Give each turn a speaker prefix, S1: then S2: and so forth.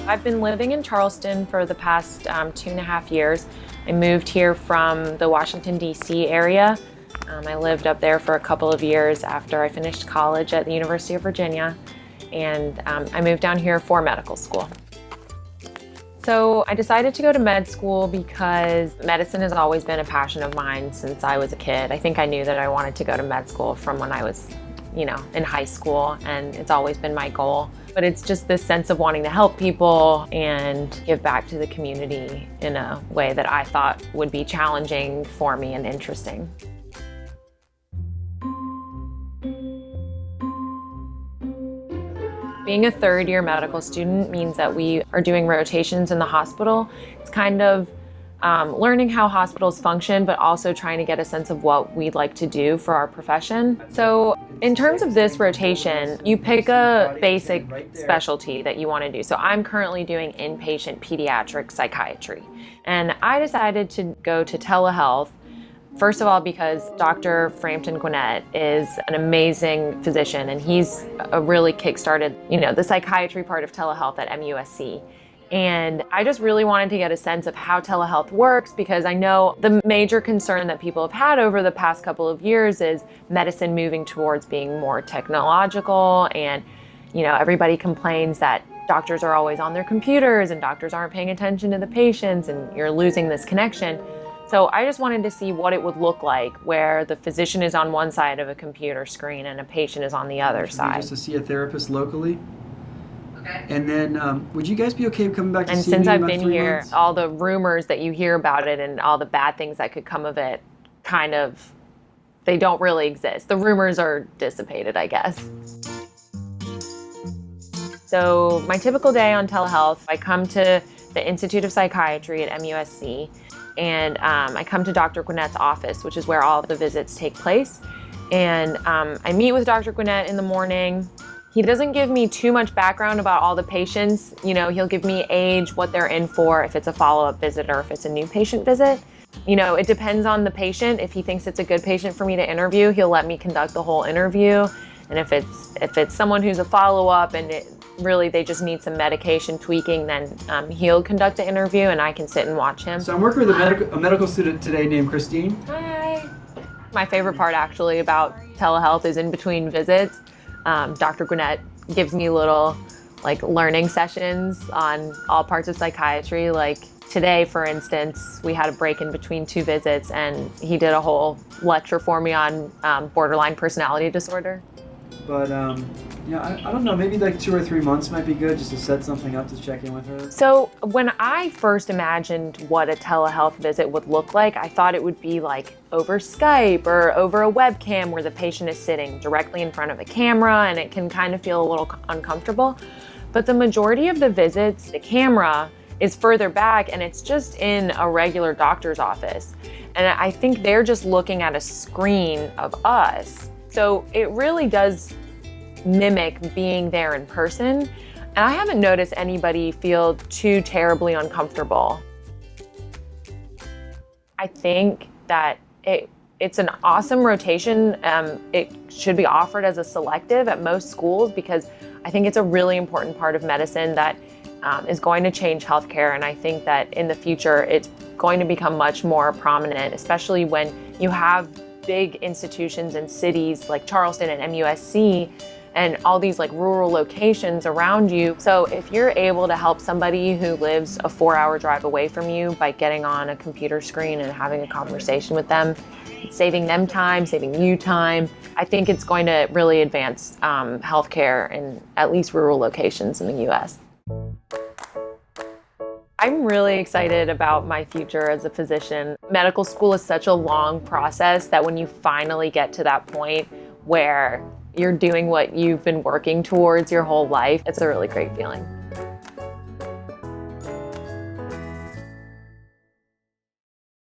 S1: I've been living in Charleston for the past 2.5 years. I moved here from the Washington, D.C. area. I lived up there for a couple of years after I finished college at the University of Virginia, and I moved down here for medical school. So I decided to go to med school because medicine has always been a passion of mine since I was a kid. I think I knew that I wanted to go to med school from when I was, in high school, and it's always been my goal. But it's just this sense of wanting to help people and give back to the community in a way that I thought would be challenging for me and interesting. Being a third-year medical student means that we are doing rotations in the hospital. It's kind of learning how hospitals function, but also trying to get a sense of what we'd like to do for our profession. So in terms of this rotation, you pick a basic specialty that you want to do. So I'm currently doing inpatient pediatric psychiatry. And I decided to go to telehealth, first of all, because Dr. Frampton Gwynette is an amazing physician, and he's really kickstarted, the psychiatry part of telehealth at MUSC. And I just really wanted to get a sense of how telehealth works, because I know the major concern that people have had over the past couple of years is medicine moving towards being more technological, and everybody complains that doctors are always on their computers and doctors aren't paying attention to the patients and you're losing this connection. So I just wanted to see what it would look like where the physician is on one side of a computer screen and a patient is on the other side.
S2: Just to see a therapist locally? Okay. And then would you guys be okay coming back to see me
S1: since
S2: in
S1: I've
S2: about
S1: been
S2: 3
S1: here,
S2: months?
S1: all the rumors that you hear about it and all the bad things that could come of it, they don't really exist. The rumors are dissipated, I guess. So my typical day on telehealth, I come to the Institute of Psychiatry at MUSC, and I come to Dr. Gwynette's office, which is where all the visits take place. And I meet with Dr. Gwynette in the morning. He doesn't give me too much background about all the patients. He'll give me age, what they're in for, if it's a follow-up visit or if it's a new patient visit. It depends on the patient. If he thinks it's a good patient for me to interview, he'll let me conduct the whole interview. And if it's someone who's a follow-up and they just need some medication tweaking, then he'll conduct the interview and I can sit and watch him.
S2: So I'm working with a medical student today named Christine.
S1: Hi. My favorite part actually about telehealth is in between visits. Dr. Gwynette gives me little learning sessions on all parts of psychiatry. Like today, for instance, we had a break in between 2 visits and he did a whole lecture for me on borderline personality disorder.
S2: But I don't know, maybe 2 or 3 months might be good just to set something up to check in with her.
S1: So when I first imagined what a telehealth visit would look like, I thought it would be over Skype or over a webcam where the patient is sitting directly in front of a camera and it can kind of feel a little uncomfortable. But the majority of the visits, the camera is further back and it's just in a regular doctor's office. And I think they're just looking at a screen of us. So it really does mimic being there in person. And I haven't noticed anybody feel too terribly uncomfortable. I think that it's an awesome rotation. It should be offered as a selective at most schools because I think it's a really important part of medicine that is going to change healthcare. And I think that in the future, it's going to become much more prominent, especially when you have big institutions in cities like Charleston and MUSC and all these rural locations around you. So if you're able to help somebody who lives a 4-hour drive away from you by getting on a computer screen and having a conversation with them, saving them time, saving you time, I think it's going to really advance healthcare in at least rural locations in the US. I'm really excited about my future as a physician. Medical school is such a long process that when you finally get to that point where you're doing what you've been working towards your whole life, it's a really great feeling.